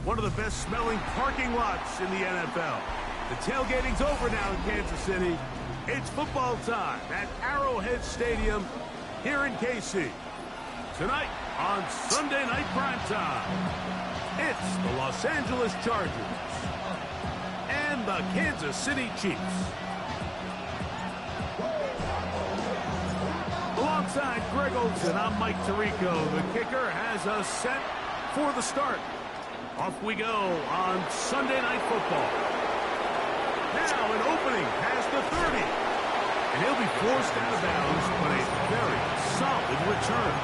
one of the best smelling parking lots in the NFL. The tailgating's over now in Kansas City. It's football time at Arrowhead Stadium here in KC. Tonight on Sunday Night Primetime, it's the Los Angeles Chargers and the Kansas City Chiefs. Alongside Greg Olsen, I'm Mike Tirico. The kicker has us set for the start. Off we go on Sunday Night Football. Now an opening past the 30. And he'll be forced out of bounds, but a very solid return.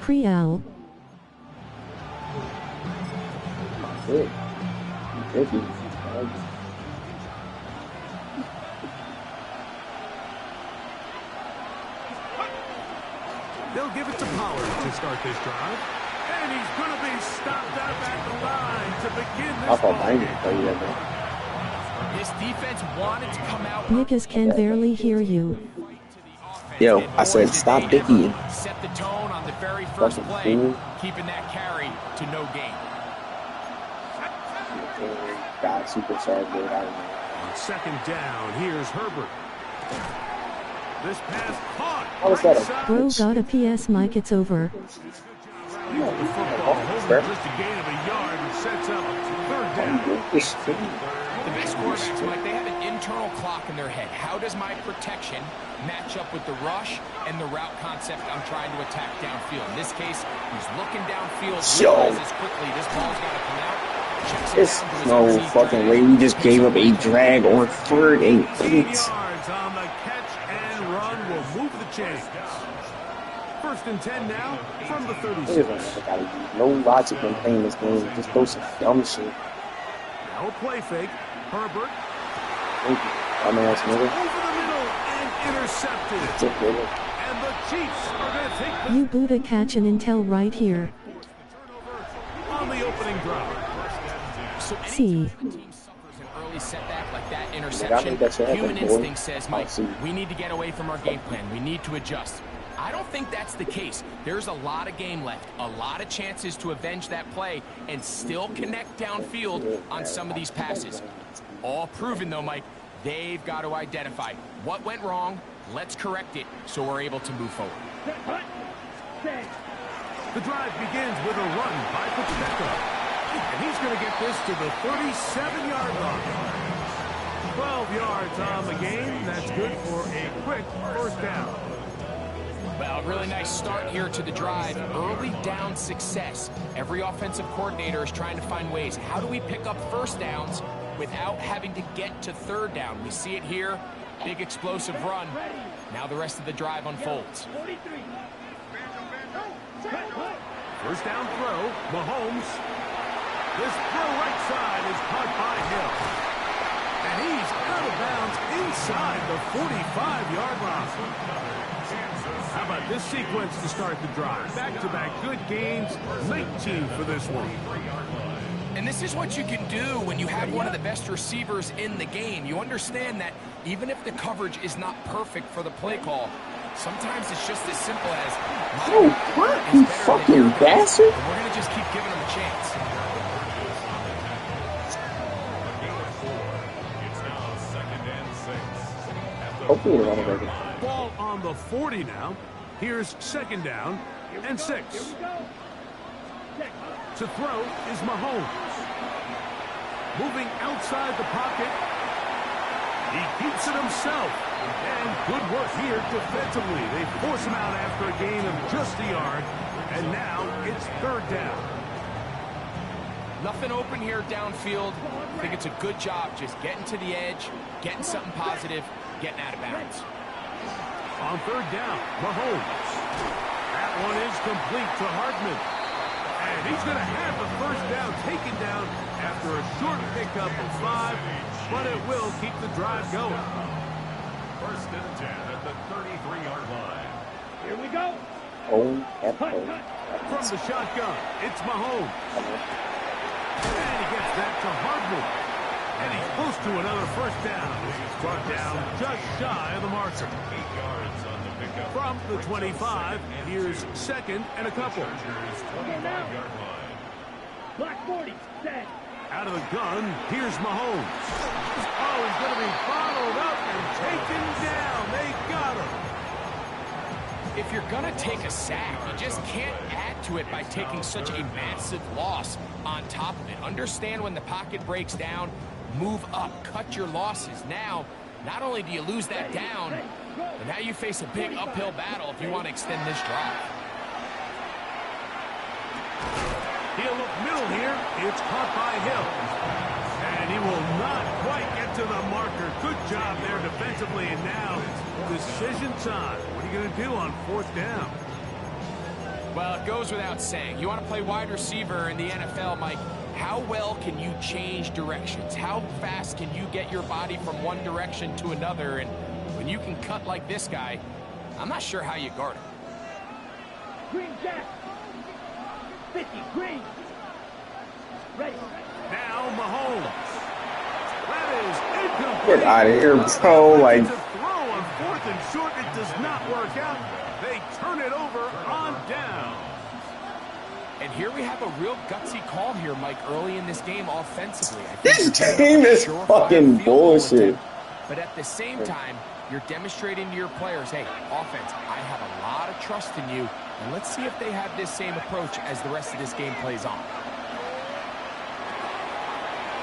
Creole. Good. Thank you. They'll give it to Pollard to start this drive. And he's going to be stopped out at the line to begin this ball game. This defense wanted to come out. Nickers can barely hear you. Yo, I said stop Dickie. Set the tone on the very first play, keeping that carry to no gain. God, superstar good out of On second down, here's Herbert. This pass caught. How was that a Bro got a PS Mike, it's over. The football holding just a gain of a yard and sets up third down. The best quarterbacks, Mike, they have an internal clock in their head. How does my protection match up with the rush and the route concept I'm trying to attack downfield? In this case, he's looking downfield, realizes quickly this ball's got to come out. There's no fucking way we just gave up a drag on third and 8. Yards on the catch and run will move the chains. First and 10 now from the 36. No logic in playing this game. Just throw some dumb shit. Now a play fake. Herbert. Thank you. I'm ass nigga. Over the middle and intercepted. And the Chiefs are going to take the You Buddha catch an intel right here. turnover on the opening drive. So See. anytime a team suffers an early setback like that interception, human instinct says, Mike, we need to get away from our game plan. We need to adjust. I don't think that's the case. There's a lot of game left, a lot of chances to avenge that play and still connect downfield on some of these passes. All proven, though, Mike, they've got to identify what went wrong, let's correct it so we're able to move forward. The drive begins with a run by Pacheco. And he's going to get this to the 37-yard line. 12 yards on the game. That's good for a quick first down. Well, really nice start here to the drive. Early down success. Every offensive coordinator is trying to find ways. How do we pick up first downs without having to get to third down? We see it here. Big explosive run. Now the rest of the drive unfolds. First down throw. Mahomes. This throw right side is caught by Hill. And he's out of bounds inside the 45-yard line. How about this sequence to start the drive? Back-to-back good gains, 19 for this one. And this is what you can do when you have one of the best receivers in the game. You understand that even if the coverage is not perfect for the play call, sometimes it's just as simple as, oh, what, you fucking bastard. We're going to just keep giving him a chance. Hopefully run it. Ball on the 40 now. Here's second down and 6. To throw is Mahomes. Moving outside the pocket. He keeps it himself. And good work here defensively. They force him out after a gain of just a yard. And now it's third down. Nothing open here downfield. I think it's a good job just getting to the edge, getting something positive, getting out of bounds. On third down, Mahomes. That one is complete to Hardman. And he's going to have the first down taken down after a short pickup of 5, but it will keep the drive going. First and 10 at the 33-yard line. Here we go. Oh, From the shotgun, it's Mahomes. And he gets movement. And he's close to another first down. He's brought down just shy of the marker. 8 yards on the pickup. From the 25, here's second and a couple. Chargers 25-yard line. Black 40, set. Out of the gun, here's Mahomes. Oh, he's going to be bottled up and taken down. They got him. If you're going to take a sack, you just can't add to it by taking such a massive loss on top of it. Understand when the pocket breaks down, move up, cut your losses. Now, not only do you lose that down, but now you face a big uphill battle if you want to extend this drive. He'll look middle here. It's caught by Hill. And he will not quite get to the marker. Good job there defensively. And now, decision time. What are you going to do on fourth down? Well, it goes without saying. You want to play wide receiver in the NFL, Mike, how well can you change directions? How fast can you get your body from one direction to another? And when you can cut like this guy, I'm not sure how you guard him. Green jack. 50, green. Ready. Now Mahomes. That is incomplete. Get out of here, bro. Like, To throw on fourth and short, it does not work out. They turn it over on down. And here we have a real gutsy call here, Mike, early in this game offensively. this game is fucking bullshit. But at the same time, you're demonstrating to your players, hey, offense, I have a lot of trust in you, and let's see if they have this same approach as the rest of this game plays on.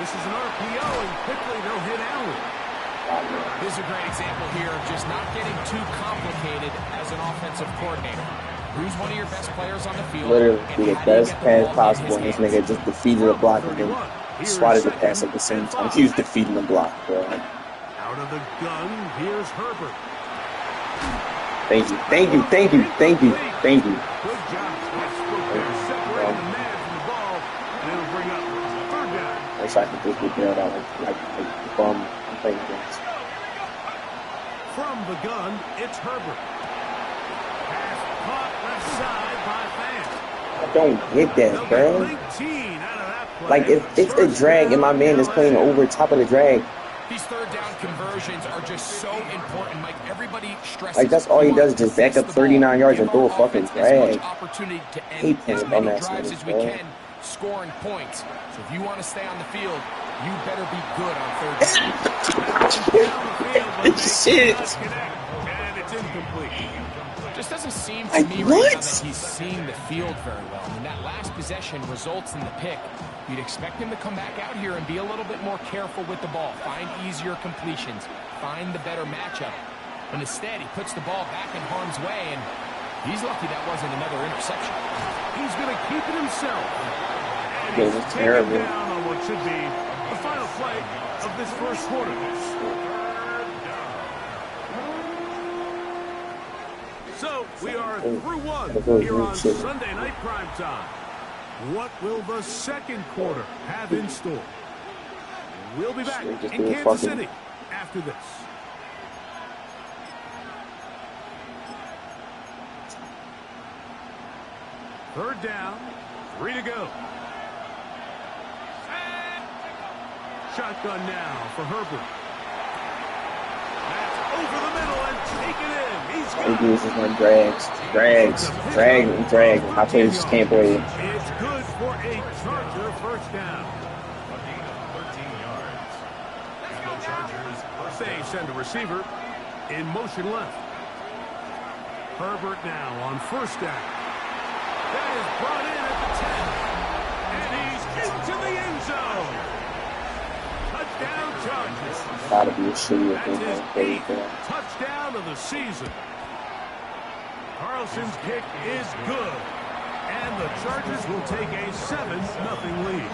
This is an RPO, and quickly they'll hit Allen. This is a great example here of just not getting too complicated as an offensive coordinator. Who's one of your best players on the field? Literally do the best pass possible, and this nigga just defeated the block and then swatted the pass at the same time. He was defeating the block, bro. Out of the gun, here's Herbert. Thank you, thank you, thank you, thank you, thank you. Good job. Separating the man from the ball, and it'll bring up third down. I wish I could just get bailed out like the bum I'm playing against. From the gun, it's Herbert. Pass caught left side by Fant. I don't get that, bro. 19 out of that play. Like, if it's a drag and my man is playing over top of the drag, These third down conversions are just so important, Mike. Everybody stresses. like, that's all he does is just back up 39 yards and throw a fucking drag. Opportunity to Hate end as him, many dumbass drives niggas, as we bro. can, scoring points. So if you want to stay on the field, you better be good on third down. Shit. And it's incomplete. Just doesn't seem to Like, me what? right now that he's seeing the field very well. I mean, that last possession results in the pick. You'd expect him to come back out here and be a little bit more careful with the ball, find easier completions, find the better matchup. But instead, he puts the ball back in harm's way, and he's lucky that wasn't another interception. He's going to keep it himself. And It he's was taken terrible. down on what should be the final play of this first quarter. So, we are through one here on Sunday Night Primetime. What will the second quarter have in store? We'll be back in Kansas City after this. Third down, 3 to go. Shotgun now for Herbert. That's over the middle and taken in. He's All he got does is run drags. My players just can't play it. It's good for a Charger first down. A gain of 13 yards. And the Chargers first They down. send a receiver in motion left. Herbert now on first down. That is brought in at the 10. And he's into the end zone. Touchdown Chargers. Gotta be a shitty That's thing. his Like, 8th touchdown of the season. Carlson's kick is good. And the Chargers will take a 7-0 lead.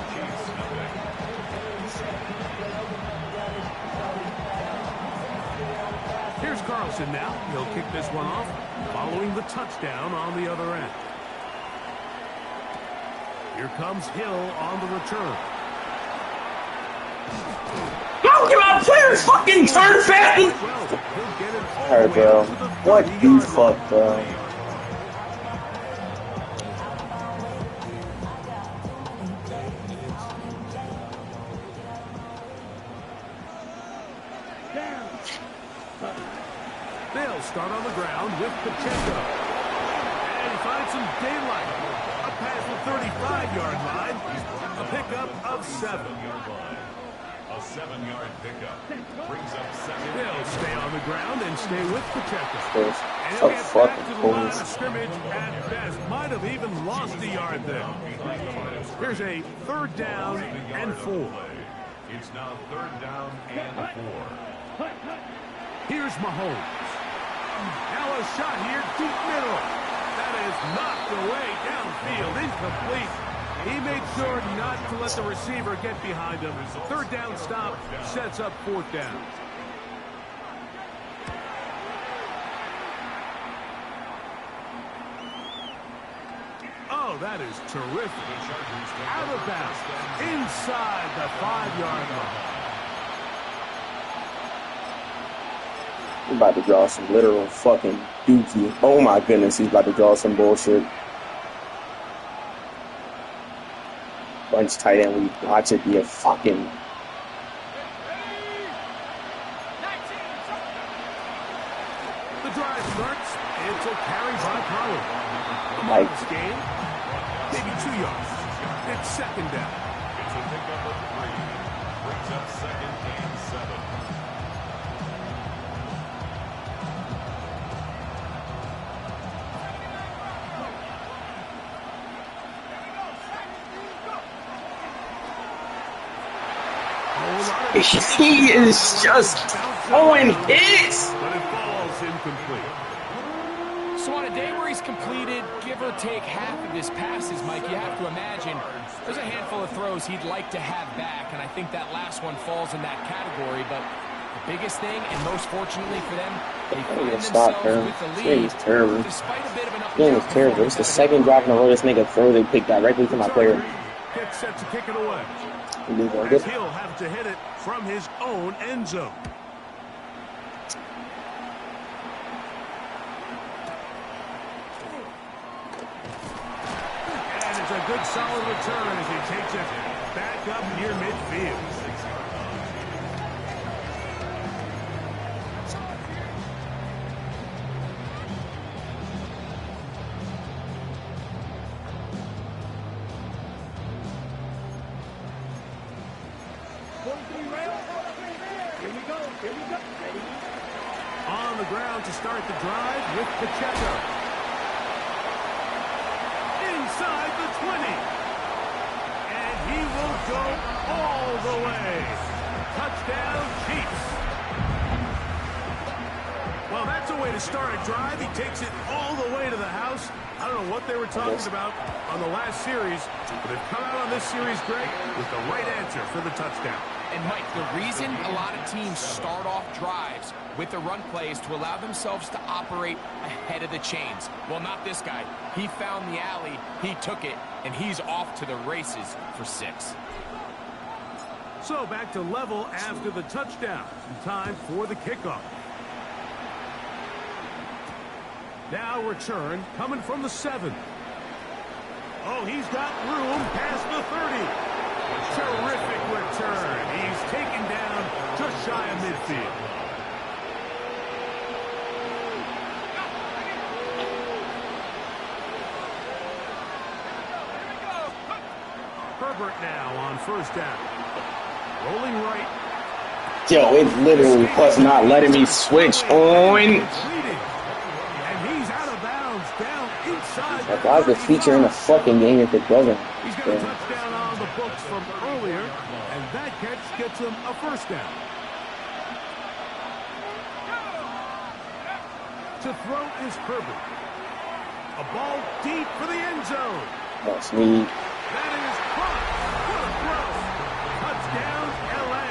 Here's Carlson now. He'll kick this one off, following the touchdown on the other end. Here comes Hill on the return. How can my players fucking turn fast? Well, he'll get it all Alright, the way bro. up to the What the 30-yard fuck, line. bro? They'll start on the ground with Pacheco. And he finds some daylight. A pass the 35-yard line. A pickup of 7. A 7-yard pickup. Brings up 7. They'll stay on the ground and stay with Pacheco. There's And so he'll get back fucking to the line of cool. scrimmage at best. Might have even lost a yard there. Here's a 3rd down and 4. It's now 3rd down and 4. Here's Mahomes. Now a shot here, deep middle. That is knocked away downfield, incomplete. He made sure not to let the receiver get behind him. 3rd down stop sets up 4th down. Oh, that is terrific. Out of bounds, inside the 5-yard line. He's about to draw some literal fucking dookie. Oh my goodness, he's about to draw some bullshit. Bunch tight end, we watch it be a fucking... The drive starts. It's a carry by Pollard. Like, This game, maybe 2 yards. It's 2nd down. It's a pickup of 3. Brings up 2nd and 7. he is just throwing hits. But it falls incomplete. So on a day where he's completed, give or take half of his passes, Mike, you have to imagine there's a handful of throws he'd like to have back, and I think that last one falls in that category. But the biggest thing, and most fortunately for them, they find themselves with the lead. This terrible. Despite a bit of an This game is terrible. It's the 2nd drive in a row this nigga throw. They pick directly to my player. Gets set to kick it away. Good. As he'll have to hit it from his own end zone. And it's a good solid return as he takes it back up near midfield. On the ground to start the drive with Pacheco. Inside the 20. And he will go all the way. Touchdown, Chiefs. Well, that's a way to start a drive. He takes it all the way to the house. I don't know what they were talking about on the last series, but they've come out on this series, Greg, with the right answer for the touchdown. And Mike, the reason a lot of teams start off drives with the run play is to allow themselves to operate ahead of the chains. Well, not this guy. He found the alley, he took it, and he's off to the races for 6. So back to level after the touchdown. Time for the kickoff. Now return coming from the 7. Oh, he's got room past the 30. Terrific return. He's taken down just shy of midfield. Herbert now on 1st down. Rolling right. Yo, it literally was not letting me switch on. And he's out of bounds down inside. Like, why is the feature in the fucking game if it doesn't? He's got a touchdown on the books from earlier, and that catch gets him a 1st down. To throw is Herbert. A ball deep for the end zone. That's me. That is caught. What a throw. Touchdown, L.A.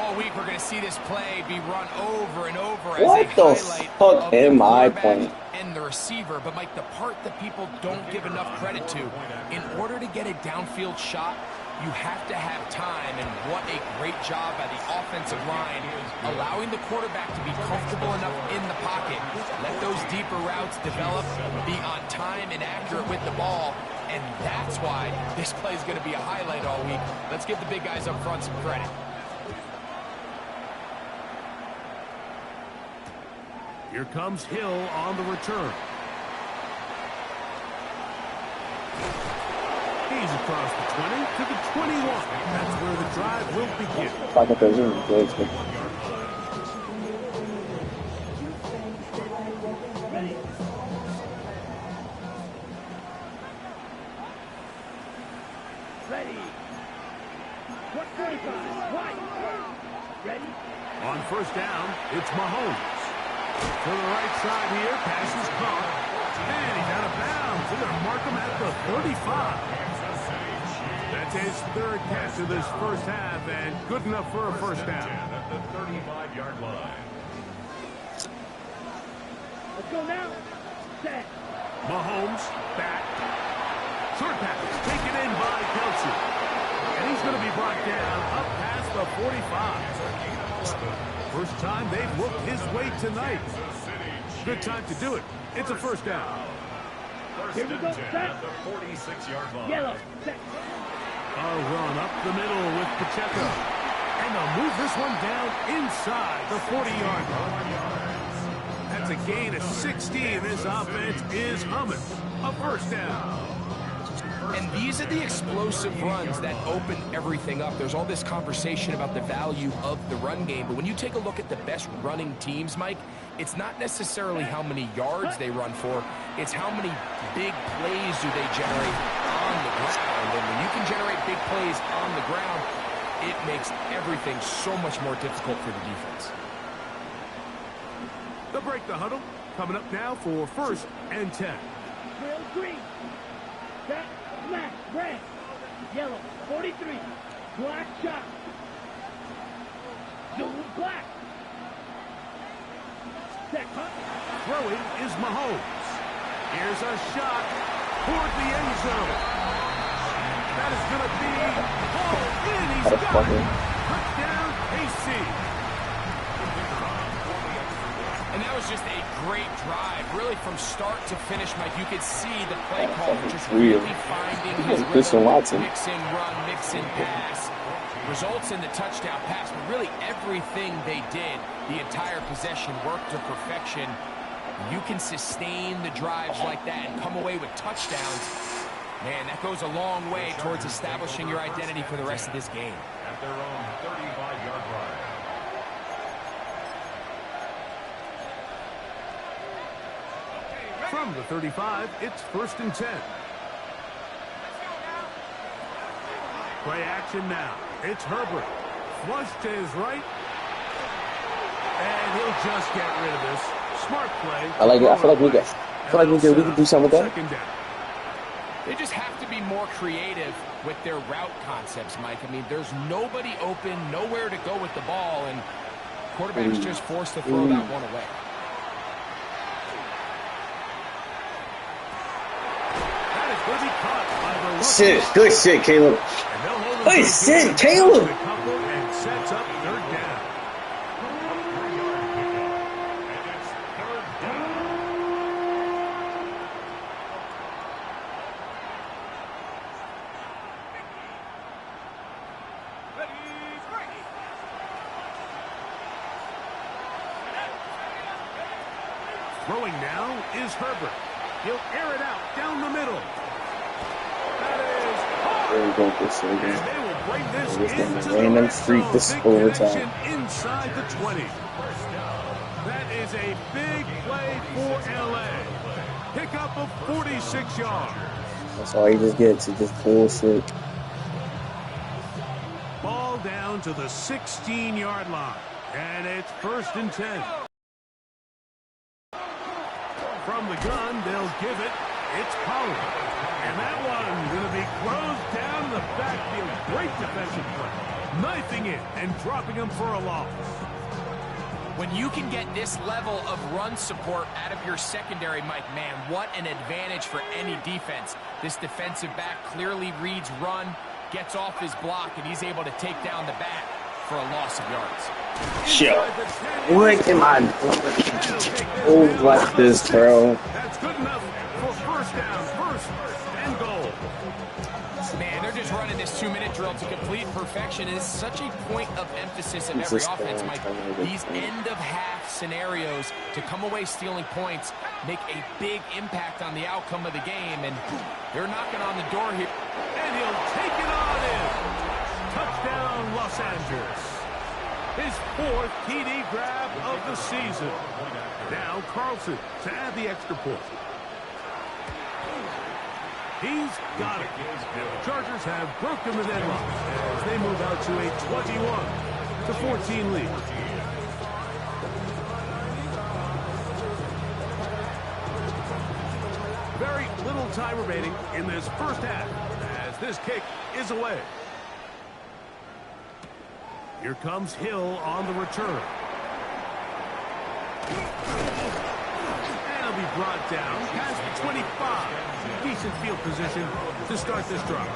All week we're going to see this play be run over and over What as a the highlight fuck of am the I quarterback playing? and the receiver. But Mike, the part that people don't give enough credit to, in order to get a downfield shot, you have to have time, and what a great job by the offensive line, allowing the quarterback to be comfortable enough in the pocket, let those deeper routes develop, be on time and accurate with the ball, and that's why this play is going to be a highlight all week. Let's give the big guys up front some credit. Here comes Hill on the return. He's across the 20 to the 21. That's where the drive will begin. Ready. 145. Right. Ready. On first down, it's Mahomes. To the right side here, pass is caught. And he's out of bounds. They're going to mark him at the 35. That's his third catch of this first half, and good enough for a first down. At the 35-yard line. Let's go now. Set. Mahomes back. Short pass taken in by Kelsey. And he's going to be brought down up past the 45. First time they've whooped his way tonight. Good time to do it. It's a first down. Here we go. Set. At the 46-yard line. Yellow. Set. A run up the middle with Pacheco. And they'll move this one down inside the 40-yard line. That's a gain of 16. This offense is humming. A first down. And these are the explosive runs that open everything up. There's all this conversation about the value of the run game, but when you take a look at the best running teams, Mike, it's not necessarily how many yards they run for, it's how many big plays do they generate on the ground. And when you can generate big plays on the ground, it makes everything so much more difficult for the defense. They'll break the huddle. Coming up now for first and 10. Real green. Set. Black. Red. Yellow. 43. Black shot. Zulu black. Set. Cut. Throwing is Mahomes. Here's a shot toward the end zone. That is going to be hauled in. He's got it. Touchdown, KC. And that was just a great drive, really from start to finish, Mike. You could see the play call just really finding his rhythm, mix and run, mix and pass. Results in the touchdown pass, but really everything they did, the entire possession worked to perfection. You can sustain the drives like that and come away with touchdowns. Man, that goes a long way towards establishing your identity for the rest of this game. At their own 35-yard line. From the 35, it's first and 10. Play action now. It's Herbert. Flush to his right. And he'll just get rid of this. Smart play. I like it. I feel like we can do something with that. They just have to be more creative with their route concepts, Mike. I mean, there's nobody open, nowhere to go with the ball, and quarterback's just forced to throw that one away. Shit, good shit, Caleb. Good shit, Caleb. And sets up third down. Throwing now is Herbert. He'll air it out down the middle. There we go, this And they will bring this into the random red streak zone. this Big overtime. connection inside the 20. That is a big play for LA. Pickup of 46 yards. That's all he just gets, is just bullshit. Ball down to the 16-yard line. And it's first and 10. From the gun, they'll give it. It's Pollard. And that one going to be closed down in the backfield. Great defensive play. Knifing it and dropping him for a loss. When you can get this level of run support out of your secondary, Mike, man, what an advantage for any defense. This defensive back clearly reads run, gets off his block, and he's able to take down the back for a loss of yards. Shit. What am I doing? Oh, like this, bro. That's good enough for first down, first and goal. Man, they're just running this 2-minute drill to complete perfection is such a point of emphasis of every offense, Mike. These end-of-half scenarios to come away stealing points make a big impact on the outcome of the game, and they're knocking on the door here. And he'll take it on in. Touchdown, Los Angeles. His 4th TD grab of the season. Now Carlson to add the extra point. He's got it. And the Chargers have broken the deadlock as they move out to a 21-14 lead. Very little time remaining in this first half as this kick is away. Here comes Hill on the return. And he'll be brought down past the 25. Decent field position to start this drive.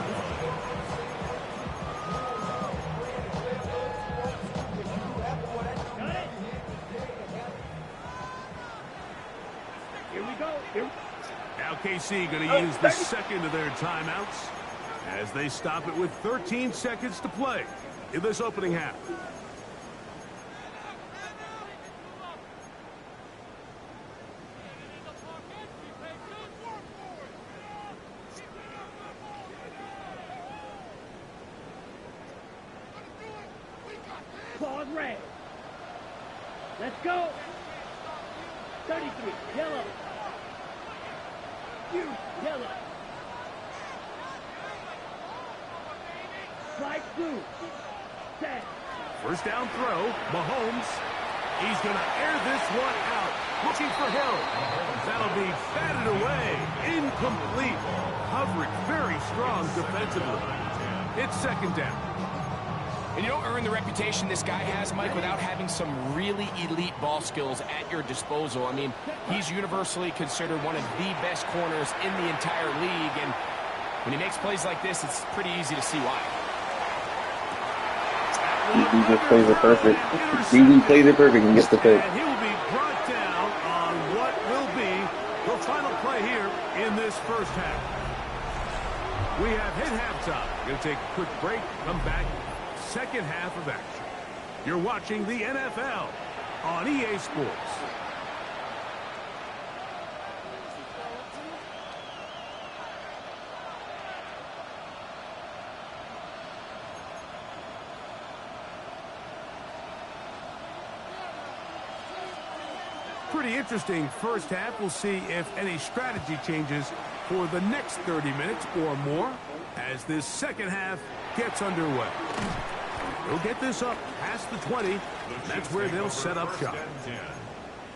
Got it. Here we go. Here. Now KC going to use the second of their timeouts as they stop it with 13 seconds to play in this opening half. Claws red. Let's go. 33. Yellow. Yellow. Flag blue. Set. First down throw. Mahomes. He's going to air this one out. Looking for Hill. That'll be batted away. Incomplete. Coverage very strong defensively. It's second down. And you don't earn the reputation this guy has, Mike, without having some really elite ball skills at your disposal. I mean, he's universally considered one of the best corners in the entire league, and when he makes plays like this, it's pretty easy to see why. He just plays it perfect. He plays it perfect and gets the pick. And he will be brought down on what will be the final play here in this first half. We have hit halftime. We're going to take a quick break, come back. Second half of action. You're watching the NFL on EA Sports. Pretty interesting first half. We'll see if any strategy changes for the next 30 minutes or more as this second half gets underway. They'll get this up past the 20. That's where they'll set up shop.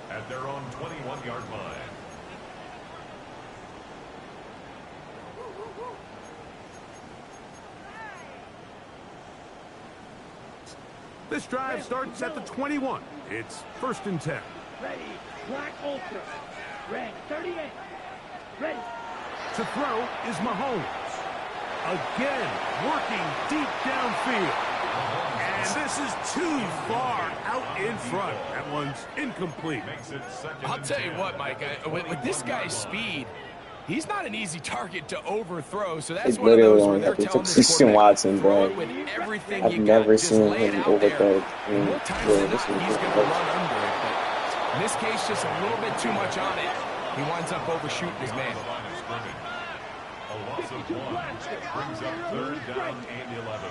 At their own 21-yard line. This drive starts at the 21. It's 1st and 10. Ready. Black ultra. Red. 38. Ready. To throw is Mahomes. Again, working deep downfield. And this is too far out in front. That one's incomplete. I'll tell you what, Mike, with this guy's speed, he's not an easy target to overthrow, so that's one of those where they're telling this Watson, bro. with everything I've you never got, seen him overthrow. More times than not, he's going to run under it, but in this case, just a little bit too much on it. He winds up overshooting his man. A loss of 1 brings up 3rd down and 11.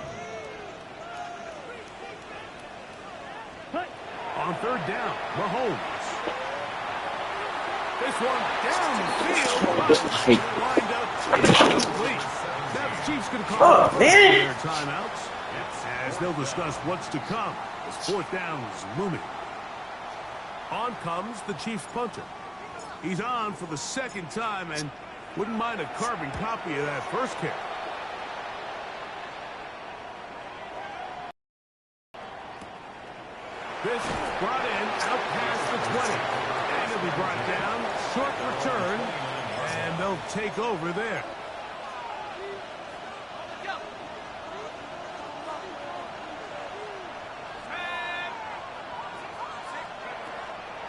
On 3rd down, Mahomes. This one down the field. Lined up incomplete. Now the Chiefs going to call their timeouts as they'll discuss what's to come. This 4th down is looming. On comes the Chiefs punter. He's on for the 2nd time and wouldn't mind a carbon copy of that first kick. This brought in out past the 20. And it'll be brought down. Short return. And they'll take over there.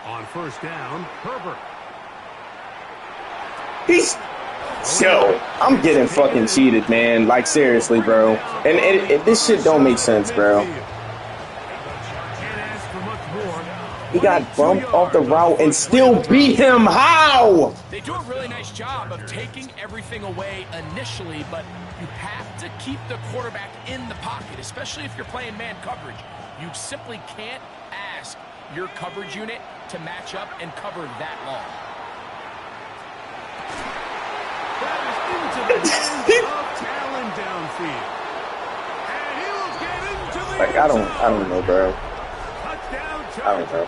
On 1st down, Herbert. Yo, I'm getting fucking cheated, man. Like, seriously, bro. And this shit don't make sense, bro. He got bumped off the route and still beat him. How? They do a really nice job of taking everything away initially, but you have to keep the quarterback in the pocket, especially if you're playing man coverage. You simply can't ask your coverage unit to match up and cover that long. That is into the hands of Talon downfield. And he will get into the like, I don't know, bro. touchdown. I don't know.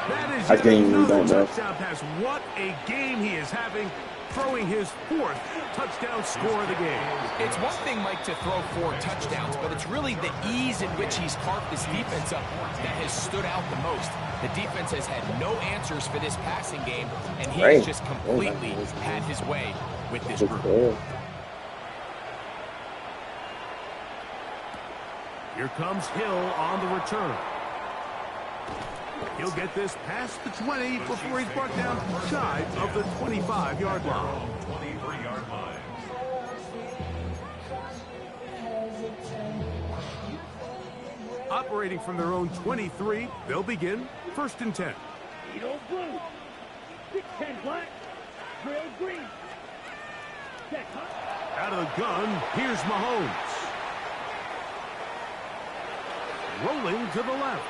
That is I genuinely don't know. touchdown pass. What a game he is having, throwing his 4th touchdown score of the game. It's one thing, Mike, to throw 4 touchdowns, but it's really the ease in which he's carved this defense up that has stood out the most. The defense has had no answers for this passing game, and he's just completely had his way with this group. Here comes Hill on the return. He'll get this past the 20 before he's brought down shy of the 25-yard line. 23-yard line. Operating from their own 23, they'll begin 1st and 10. Edo blue. 6-10 black. Trail green. Check, huh? Out of the gun, here's Mahomes. Rolling to the left.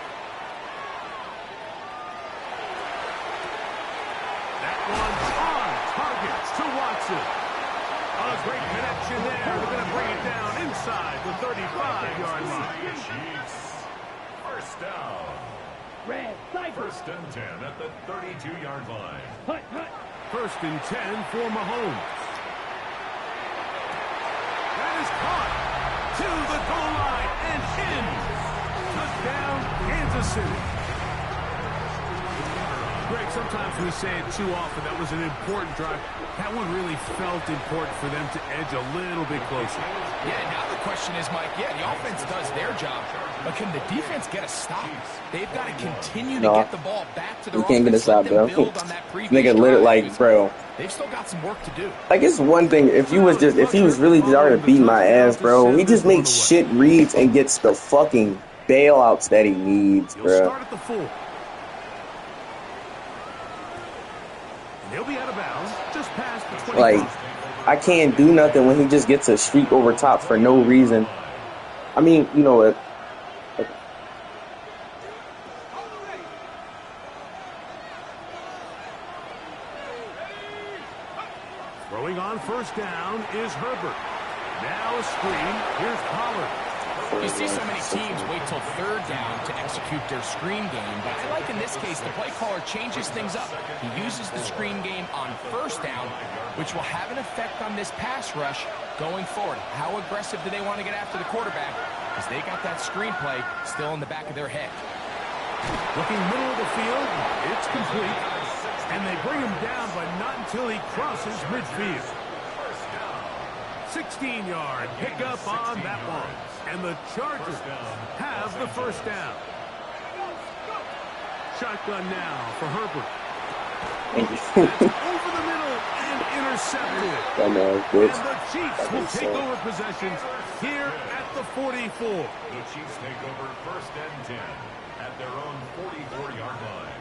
That one's on target to Watson. A great connection there. They're going to bring it down inside the 35-yard line. First down. Red, Cypher. 1st and 10 at the 32-yard line. Hut, hut. 1st and 10 for Mahomes. That is caught to the goal line and in. Touchdown, Kansas City. Greg, sometimes we say it too often. That was an important drive. That one really felt important for them to edge a little bit closer. Yeah, now the question is, Mike, the offense does their job, but can the defense get a stop? They've got to continue to get the ball back to their offense. You can't get a stop, bro. Nigga, literally, like, bro. They've still got some work to do. Like, it's one thing if he was really starting to beat my ass, bro. He just makes shit reads and gets the fucking bailouts that he needs, He'll bro. start at the 4. He'll be out of bounds just past the 25. Like, I can't do nothing when he just gets a streak over top for no reason. I mean, you know what? Throwing on 1st down is Herbert. Now a screen. Here's Pollard. You see so many teams wait till 3rd down to execute their screen game, but I like in this case the play caller changes things up. He uses the screen game on 1st down, which will have an effect on this pass rush going forward. How aggressive do they want to get after the quarterback? Because they got that screen play still in the back of their head. Looking middle of the field, it's complete. And they bring him down, but not until he crosses midfield. 16-yard pickup on that one. And the Chargers have the 1st down. Shotgun now for Herbert. Over the middle and intercepted. And the Chiefs will take over possessions here at the 44. The Chiefs take over 1st and 10 at their own 44-yard line.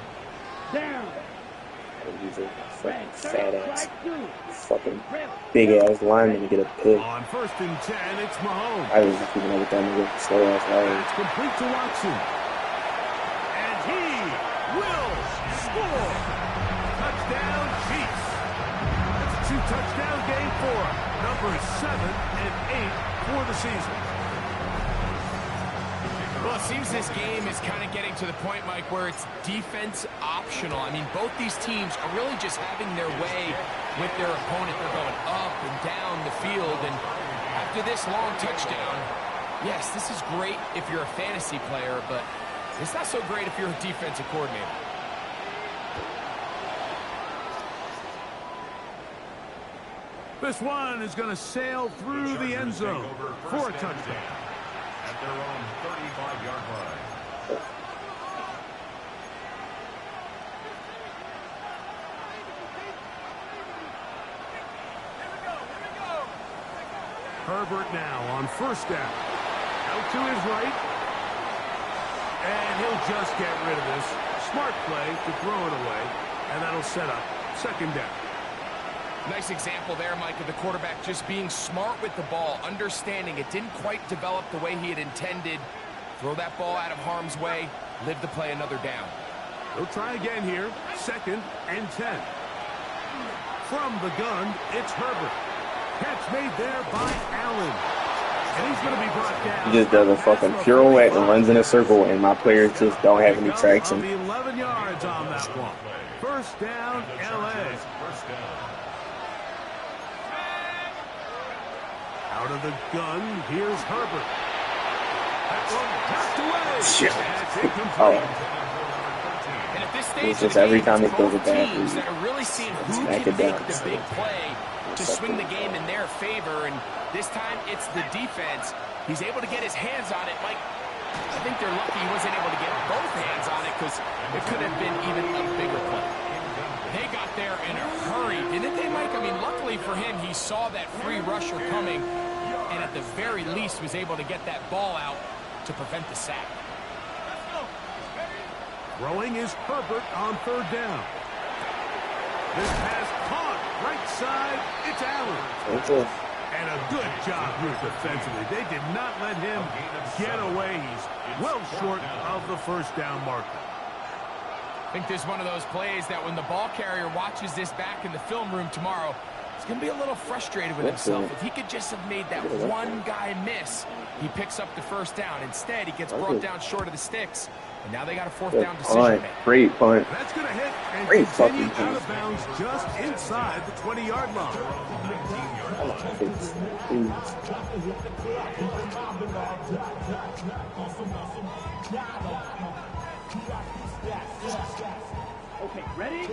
Down. He's a fucking fat ass, fucking big ass lineman to get a pick. On 1st and 10, it's Mahomes. I was just keeping up with that nigga, slow ass line. It's complete to Watson. And he will score. Touchdown, Chiefs. That's a 2-touchdown game for number 7 and 8 for the season. Well, it seems this game is kind of getting to the point, Mike, where it's defense optional. I mean, both these teams are really just having their way with their opponent. They're going up and down the field, and after this long touchdown, yes, this is great if you're a fantasy player, but it's not so great if you're a defensive coordinator. This one is going to sail through the end zone for a touchdown. At their own 35-yard line. Herbert now on first down. Out to his right. And he'll just get rid of this. Smart play to throw it away. And that'll set up second down. Nice example there, Mike, of the quarterback just being smart with the ball, understanding it didn't quite develop the way he had intended. Throw that ball out of harm's way, live to play another down. He'll try again here. 2nd and 10. From the gun, it's Herbert. Catch made there by Allen. And he's going to be brought down. He just does a fucking pirouette and runs in a circle, and my players just don't have any traction. 11 yards on that one. First down, LA. Out of the gun, here's Herbert. That one tapped away. Shit. That's incomplete. Oh. And at this stage It's just every time he throws it back, teams that are really seeing who can make the big play to swing the game in their favor. And this time, it's the defense. He's able to get his hands on it. Mike, I think they're lucky he wasn't able to get both hands on it because it could have been even a bigger play. They got there in a hurry, didn't they, Mike? I mean, luckily for him, he saw that free rusher coming and at the very least was able to get that ball out to prevent the sack. Throwing is Herbert on third down. This pass caught right side. It's Allen. And a good job here defensively. They did not let him get away. He's well short of the first down marker. I think this is one of those plays that when the ball carrier watches this back in the film room tomorrow, he's going to be a little frustrated with himself. If he could just have made that one guy miss, he picks up the first down. Instead, he gets brought down short of the sticks. And now they got a fourth down decision to make. Great punt. That's going to hit and Great continue fucking out of bounds just inside the 20-yard line. Okay, ready?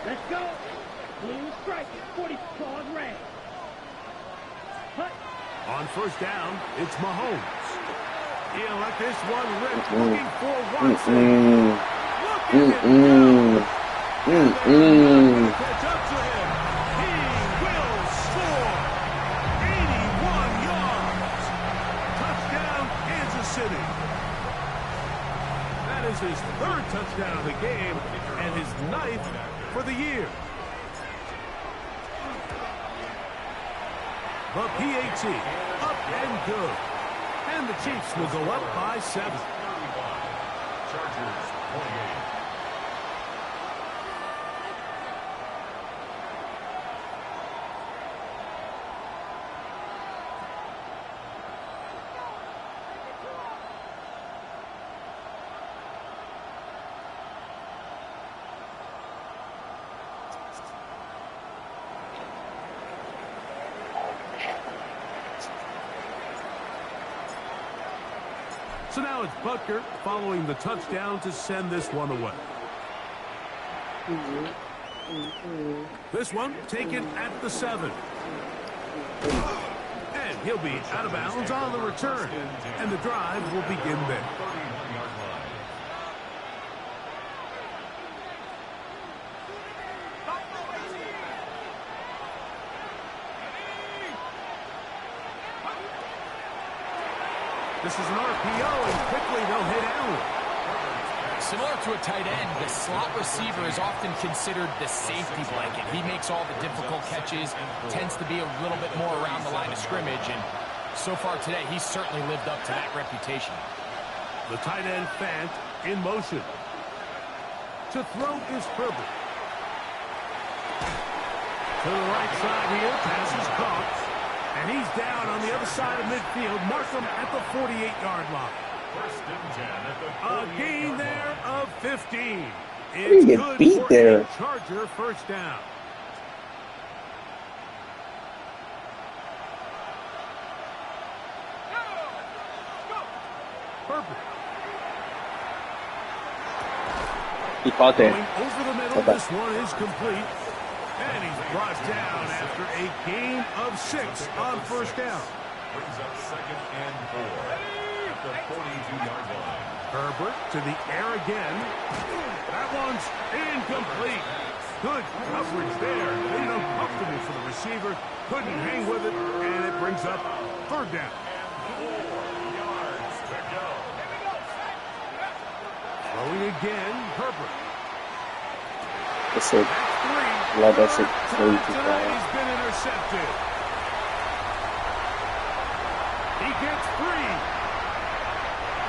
Let's go. Blue strike, 40 claws red. Cut. On first down, it's Mahomes. He'll let this one rip. Looking for Watson. Look at him. Catch up to him. He will score. 81 yards. Touchdown, Kansas City. That is his 3rd touchdown of the game and his 9th for the year. The PAT, up and good. And the Chiefs will go up by 7. Chargers 28. So now it's Butker following the touchdown to send this one away. This one taken at the 7. And he'll be out of bounds on the return. And the drive will begin there. This is an RPO, and quickly they'll hit Allen. Similar to a tight end, the slot receiver is often considered the safety blanket. He makes all the difficult catches, tends to be a little bit more around the line of scrimmage, and so far today, he's certainly lived up to that reputation. The tight end Fant in motion. To throw is Herbert. To the right side here, pass is caught. And he's down on the other side of midfield. Markham at the 48-yard line. A gain there of 15. It's good beat for there. a Charger first down. Herbert. He caught there. Going over the middle, this one is complete. And he's brought down after a gain of 6 on first down. Brings up 2nd and 4 at the 42-yard line. Herbert to the air again. That one's incomplete. Good coverage there. Made it uncomfortable for the receiver. brings up third down. 4 yards to go. Throwing again, Herbert. That's it. Love that shit. Tonight he's been intercepted. He gets 3.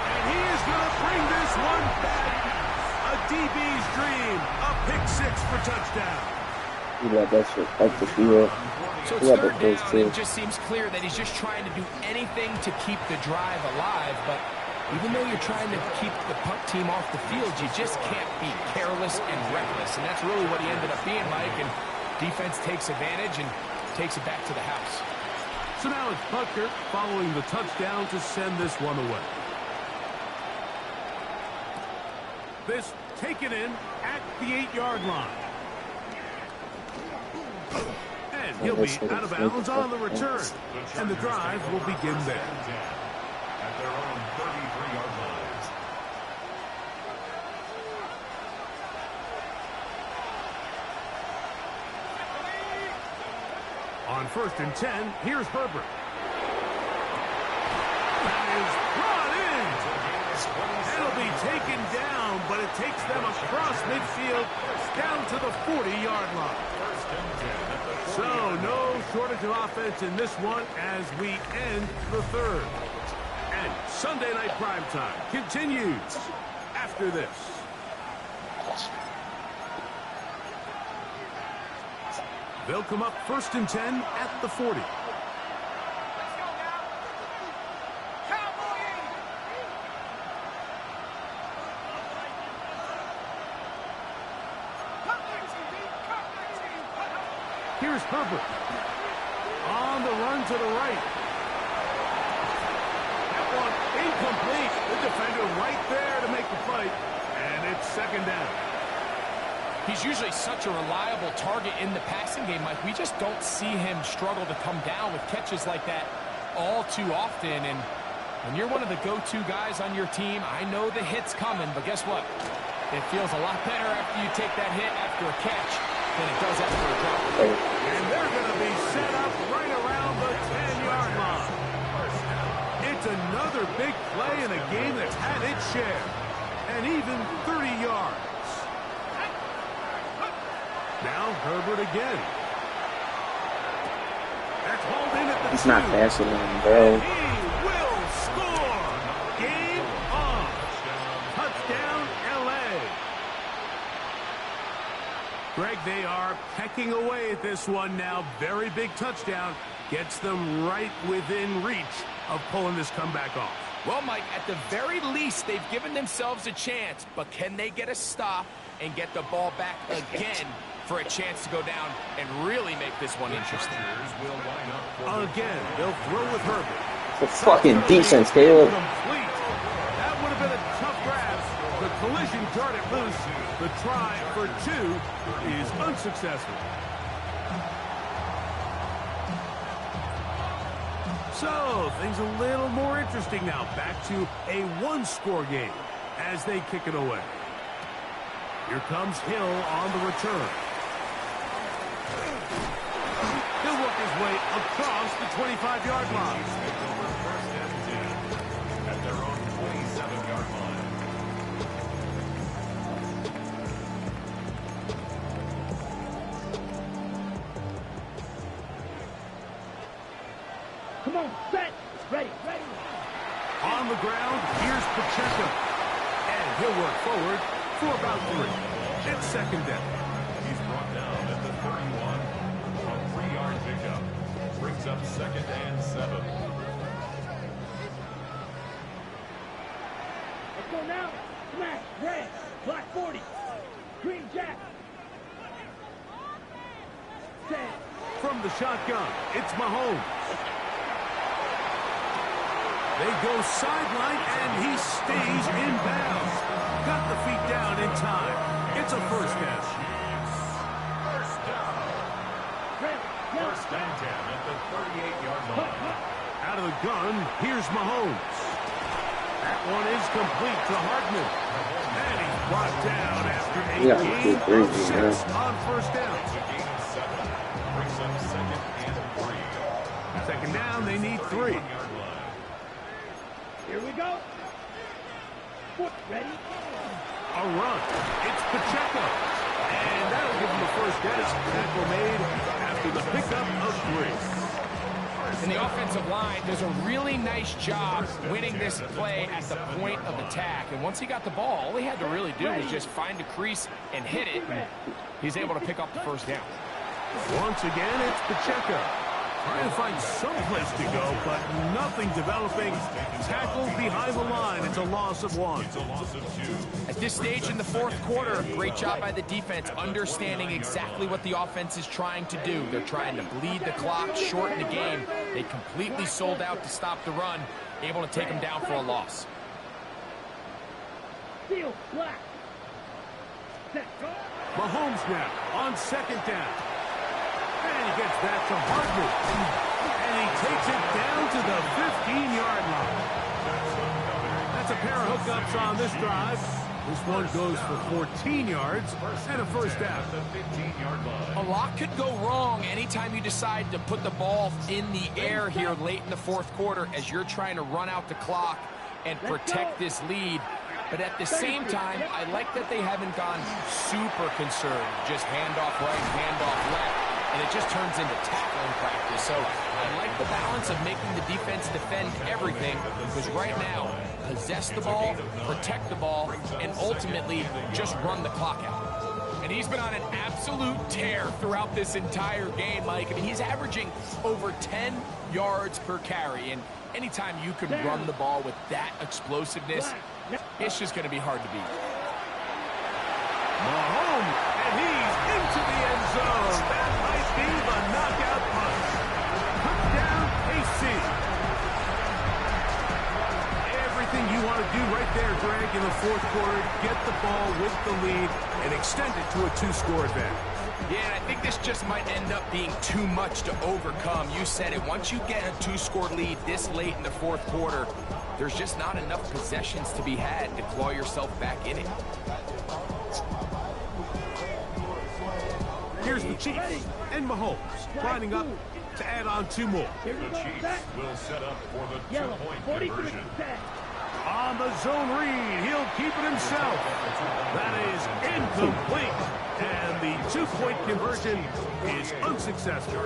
And he is going to bring this one back. A DB's dream. A pick 6 for touchdown. He let that shit up the field. So it's third down, and it just seems clear that he's just trying to do anything to keep the drive alive, but even though you're trying to keep the punt team off the field, you just can't be careless and reckless, and that's really what he ended up being, Mike, and defense takes advantage and takes it back to the house. So now it's Butker following the touchdown to send this one away. This taken in at the 8-yard line. And he'll be out of bounds on the return. And the drive will begin there. At their own 33-yard lines. On 1st and 10, here's Herbert. That is brought in. It'll be taken down, but it takes them across midfield down to the 40-yard line. So no shortage of offense in this one as we end the third. And Sunday Night Primetime continues after this. They'll come up 1st and 10 at the 40. Here's Herbert. On the run to the right. That one incomplete. The defender right there to make the fight. And it's 2nd down. He's usually such a reliable target in the passing game, Mike. We just don't see him struggle to come down with catches like that all too often. And when you're one of the go-to guys on your team, I know the hit's coming, but guess what? It feels a lot better after you take that hit after a catch than it does after a drop. And they're going to be set up right around the 10-yard line. It's another big play in a game that's had its share. And even 30 yards. Now Herbert again. That's hauled in at the He's 2. not fast enough, bro. He will score. Game on. Touchdown, L.A. Greg, they are pecking away at this one now. Very big touchdown. Gets them right within reach of pulling this comeback off. Well, Mike, at the very least, they've given themselves a chance, but can they get a stop and get the ball back again for a chance to go down and really make this one interesting? Again, they'll throw with Herbert. The fucking defense, Caleb. Complete. That would have been a tough grab. The collision darted loose. The try for 2 is unsuccessful. So, things a little more interesting now. Back to a 1-score game as they kick it away. Here comes Hill on the return. He'll work his way across the 25-yard line. At their own 27-yard line. Come on, set, ready. On the ground, here's Pacheco. And he'll work forward for about 3. It's 2nd down. He's brought down at the 31 on 3-yard pickup. Brings up 2nd and 7. Let's go now. Smash, red, black 40. Green jack. Set. From the shotgun, it's Mahomes. They go sideline, and he stays in bounds. Got the feet down in time. It's a 1st down. First and 10 at the 38-yard line. Out of the gun, here's Mahomes. That one is complete to Hardman. And he's brought down after a gain of 6 on 1st down. It's a gain of 7. Brings up 2nd and 3. Second down, they need 3. Here we go. Ready? A run. It's Pacheco. And that'll give him the first down. Tackle made after the pickup of 3. And the offensive line does a really nice job winning this play at the point of attack. And once he got the ball, all he had to really do was just find a crease and hit it. He's able to pick up the first down. Once again, it's Pacheco. Trying to find some place to go, but nothing developing. Tackled behind the line. It's a loss of 1. At this stage in the fourth quarter, great job by the defense, understanding exactly what the offense is trying to do. They're trying to bleed the clock, shorten the game. They completely sold out to stop the run, able to take them down for a loss. Field, black. Set, go. Mahomes now on second down. And he gets that to Hardman. And he takes it down to the 15-yard line. That's a pair of hookups on this drive. This one goes for 14 yards and a first down. A lot could go wrong anytime you decide to put the ball in the air here late in the fourth quarter as you're trying to run out the clock and protect this lead. But at the same time, I like that they haven't gone super conservative. Just handoff right, handoff left. And it just turns into tackling practice. So I like the balance of making the defense defend everything, because right now, possess the ball, protect the ball, and ultimately just run the clock out. And he's been on an absolute tear throughout this entire game, Mike. I mean, he's averaging over 10 yards per carry. And anytime you can run the ball with that explosiveness, it's just going to be hard to beat. Mahomes, and he's into the end zone. That might be the knockout punch. Touchdown, KC. Everything you want to do right there, Greg, in the fourth quarter, get the ball with the lead and extend it to a 2-score advantage. Yeah, and I think this just might end up being too much to overcome. You said it. Once you get a 2-score lead this late in the fourth quarter, there's just not enough possessions to be had to claw yourself back in it. Here's the Chiefs and Mahomes lining up to add on 2 more. The Chiefs will set up for the 2-point conversion. On the zone read, he'll keep it himself. That is incomplete. And the 2-point conversion is unsuccessful.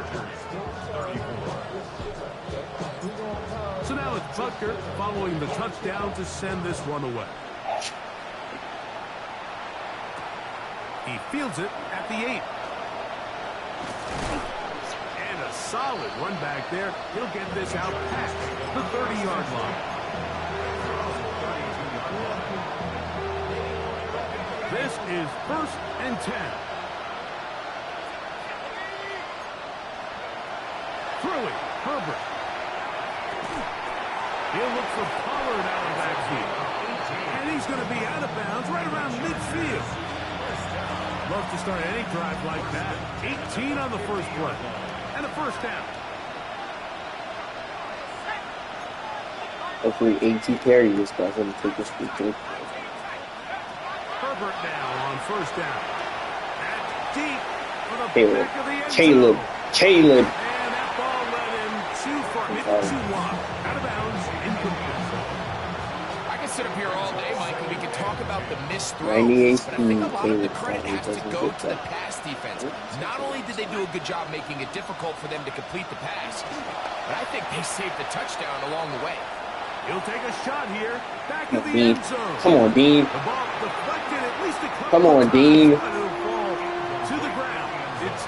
So now it's Butker following the touchdown to send this one away. He fields it at the 8. And a solid run back there. He'll get this out past the 30-yard line. This is 1st and 10. Throwing, Herbert. He'll look for Pollard out of the backfield. And he's going to be out of bounds right around midfield. Love to start any drive like that. 18 on the first play. And a first down. Hopefully 18 carries this guy's going to take this week. Herbert now on first down. That's deep for the back of the end Caleb. And that ball led him too far. Too wide. Out of bounds. Incomplete. I can sit up here all day, Mike, and we can talk about the missed throws. 98 but I think a lot of the Caleb credit has to doesn't go get to the that. pass defense. Not only did they do a good job making it difficult for them to complete the pass, but I think they saved the touchdown along the way. He'll take a shot here. Back of the Dean. end zone. Come on, Dean. The ball deflected at least a couple Come on, of times, Dean. but it'll fall to the ground. It's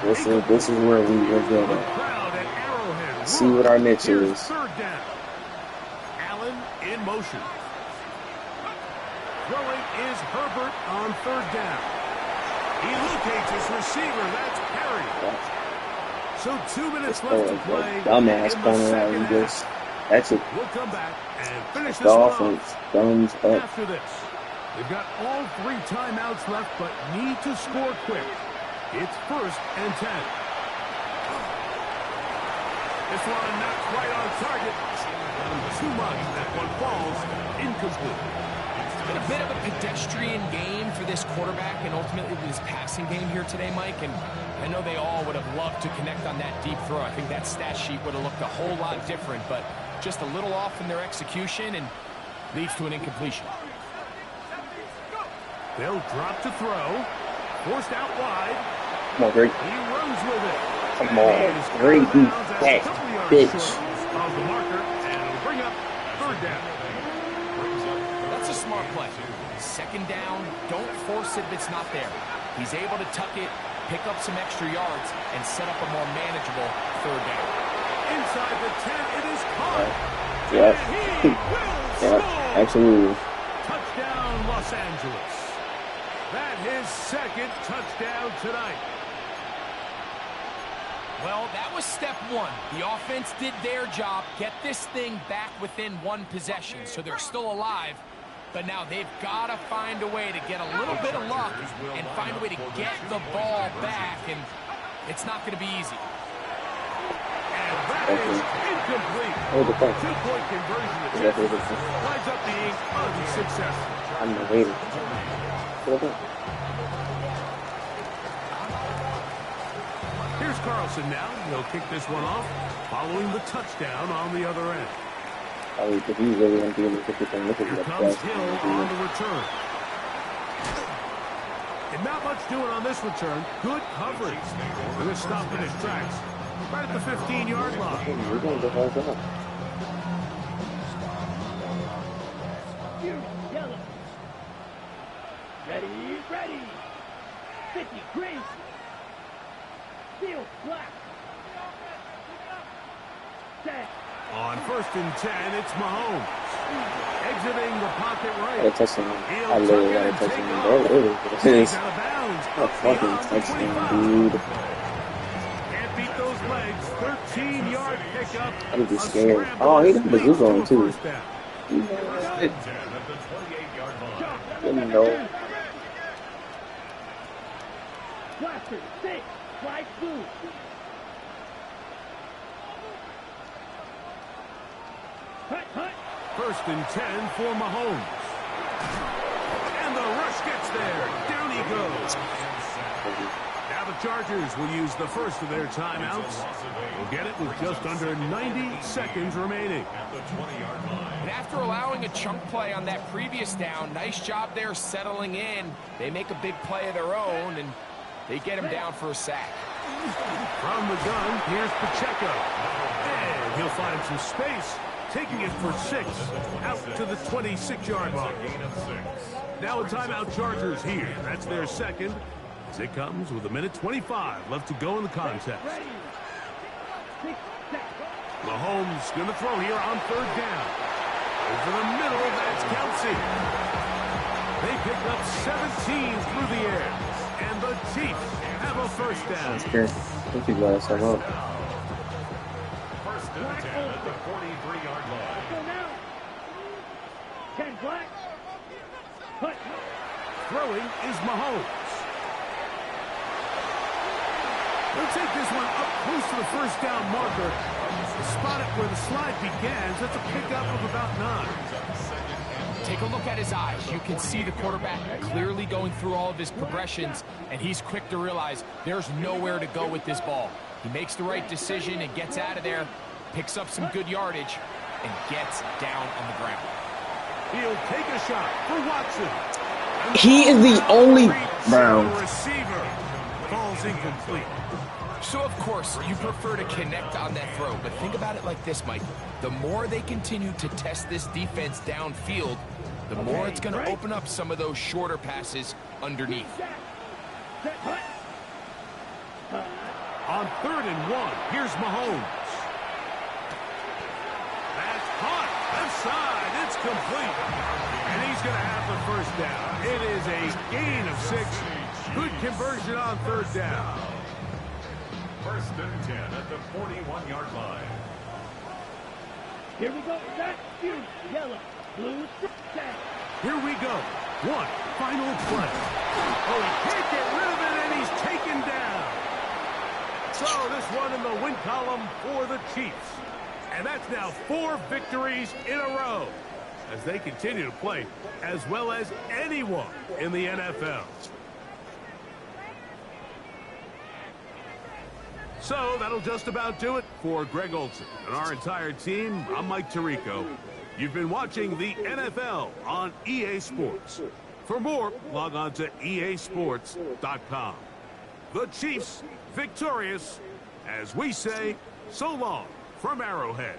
This is where we're the going. crowd at Arrowhead. See what our niche Here's is. third down. Allen in motion. Throwing is Herbert on third down. He locates his receiver. That's Perry. So 2 minutes left to play. Dumbass in the corner second out half. this. That's it. We'll come back and finish this The one offense. off. Thumbs up. After this, they've got all 3 timeouts left, but need to score quick. It's 1st and 10. This one not quite on target. Too much. That one falls incomplete. Been a bit of a pedestrian game for this quarterback and ultimately this passing game here today, Mike. And I know they all would have loved to connect on that deep throw. I think that stat sheet would have looked a whole lot different, but just a little off in their execution and leads to an incompletion. They'll drop to throw. Forced out wide. Come on, Greg. He runs with it. Come on, Greg, you fat bitch. Of the marker, and it'll bring up third down. That's a smart play. Second down, don't force it if it's not there. He's able to tuck it, pick up some extra yards, and set up a more manageable third down. Inside the 10, it is caught. Yep. And he will score. Absolutely. Touchdown, Los Angeles. That his second touchdown tonight. Well, that was step one. The offense did their job, get this thing back within one possession, so they're still alive. But now they've got to find a way to get a little bit of luck and find a way to get the ball back, and it's not going to be easy. And that is incomplete. Two-point conversion attempt winds up being unsuccessful. I'm waiting. Here's Carlson now. He'll kick this one off, following the touchdown on the other end. Here Comes Hill on the return. And not much doing on this return. Good coverage. We're going to stop in his tracks. Right at the 15-yard line. Yellow. Ready, ready. 50, green. Field, black. Set. On 1st and 10, it's Mahomes. Exiting the pocket right. I literally got a touchdown, bro. He's out of bounds. A fucking touchdown, dude. Can't beat those legs. 13-yard pickup. I would be scared. Oh, he got the blue going, too. Didn't know. Blaster, 6. Flag blue. Hut, hut. 1st and 10 for Mahomes. And the rush gets there. Down he goes. Now the Chargers will use the first of their timeouts. We'll get it with just under 90 seconds remaining. And after allowing a chunk play on that previous down, nice job there settling in. They make a big play of their own, and they get him down for a sack. From the gun, here's Pacheco. And he'll find some space, taking it for 6, out to the 26-yard line. Now a timeout Chargers here. That's their second. As it comes with 1:25 left to go in the contest. Mahomes going to throw here on 3rd down. Over the middle, that's Kelsey. They pick up 17 through the air. And the Chiefs have a 1st down. I think he got us up. 1st and 10 at the 43-yard line. Go now. 10 black. Hut. Throwing is Mahomes. They'll take this one up close to the 1st down marker. Spot it where the slide begins. That's a pickup of about 9. Take a look at his eyes. You can see the quarterback clearly going through all of his progressions, and he's quick to realize there's nowhere to go with this ball. He makes the right decision and gets out of there, picks up some good yardage, and gets down on the ground. He'll take a shot for Watson. He is the only Brown. Receiver falls incomplete. So, of course, you prefer to connect on that throw, but think about it like this, Mike. The more they continue to test this defense downfield, the more it's going to open up some of those shorter passes underneath. On 3rd and 1, here's Mahomes. That's caught. Left side. It's complete. And he's going to have the 1st down. It is a gain of 6. Good conversion on 3rd down. 1st and 10 at the 41-yard line. Here we go. Set. Yellow. Blue. Set. Here we go. One final play. Oh, he can't get rid of it, and he's taken down. So this one in the win column for the Chiefs. And that's now 4 victories in a row. as they continue to play as well as anyone in the NFL. So that'll just about do it for Greg Olsen and our entire team. I'm Mike Tirico. You've been watching the NFL on EA Sports. For more, log on to easports.com. The Chiefs victorious, as we say, so long from Arrowhead.